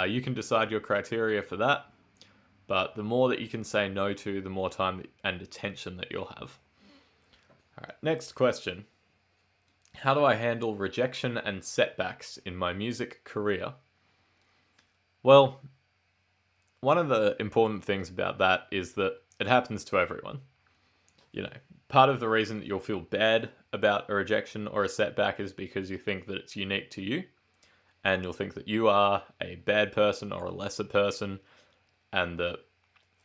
You can decide your criteria for that, but the more that you can say no to, the more time and attention that you'll have. All right, next question. How do I handle rejection and setbacks in my music career? Well, one of the important things about that is that it happens to everyone. You know, part of the reason that you'll feel bad about a rejection or a setback is because you think that it's unique to you, and you'll think that you are a bad person or a lesser person, and that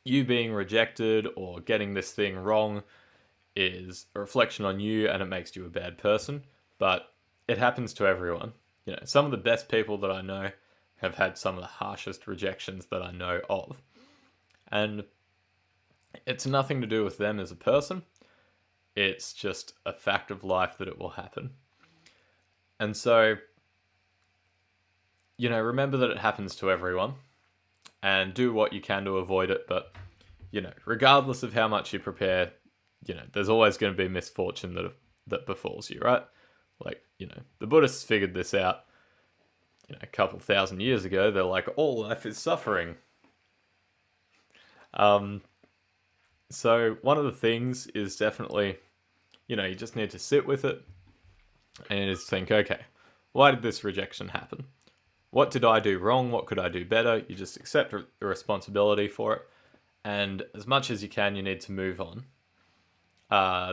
you being rejected or getting this thing wrong is a reflection on you and it makes you a bad person. But it happens to everyone. You know, some of the best people that I know have had some of the harshest rejections that I know of. And it's nothing to do with them as a person. It's just a fact of life that it will happen. And so, you know, remember that it happens to everyone and do what you can to avoid it. But, you know, regardless of how much you prepare, you know, there's always going to be misfortune that befalls you, right? Like, you know, the Buddhists figured this out, you know, a couple thousand years ago. They're like, all life is suffering. So one of the things is definitely, you know, you just need to sit with it and just think, okay, why did this rejection happen? What did I do wrong? What could I do better? You just accept the responsibility for it. And as much as you can, you need to move on.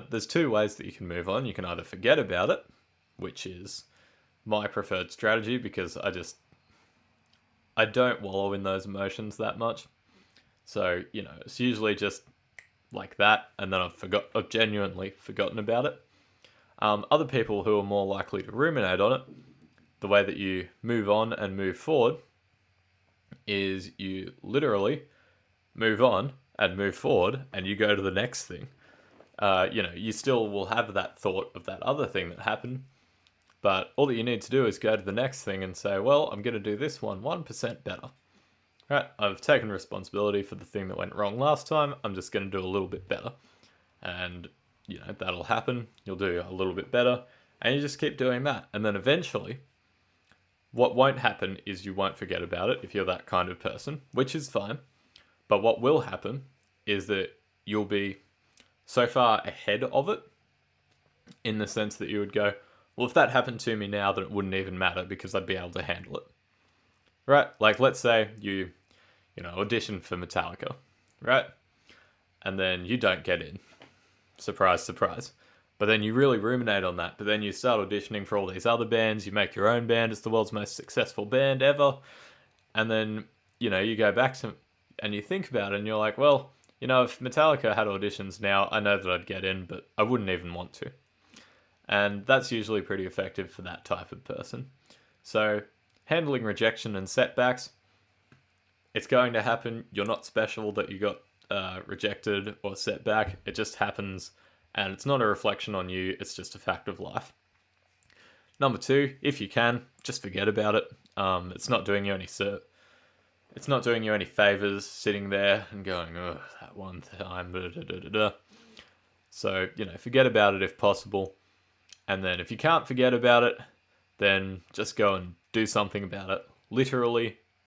There's two ways that you can move on. You can either forget about it, which is my preferred strategy because I don't wallow in those emotions that much. So, you know, it's usually just like that, and then I've genuinely forgotten about it. Other people who are more likely to ruminate on it, the way that you move on and move forward is you literally move on and move forward and you go to the next thing. You know, you still will have that thought of that other thing that happened, but all that you need to do is go to the next thing and say, well, I'm going to do this one 1% better. Right, I've taken responsibility for the thing that went wrong last time. I'm just going to do a little bit better. And, you know, that'll happen. You'll do a little bit better. And you just keep doing that. And then eventually, what won't happen is you won't forget about it if you're that kind of person, which is fine. But what will happen is that you'll be so far ahead of it in the sense that you would go, well, if that happened to me now, then it wouldn't even matter because I'd be able to handle it. Right? Like, let's say you audition for Metallica, right? And then you don't get in. Surprise, surprise. But then you really ruminate on that. But then you start auditioning for all these other bands. You make your own band. It's the world's most successful band ever. And then, you know, you go back to and you think about it and you're like, well, you know, if Metallica had auditions now, I know that I'd get in, but I wouldn't even want to. And that's usually pretty effective for that type of person. So handling rejection and setbacks, it's going to happen. You're not special that you got rejected or set back. It just happens, and it's not a reflection on you. It's just a fact of life. Number two, if you can, just forget about it. It's not doing you any It's not doing you any favors sitting there and going, oh, that one time. Blah, blah, blah, blah. So, you know, forget about it if possible. And then if you can't forget about it, then just go and do something about it. Literally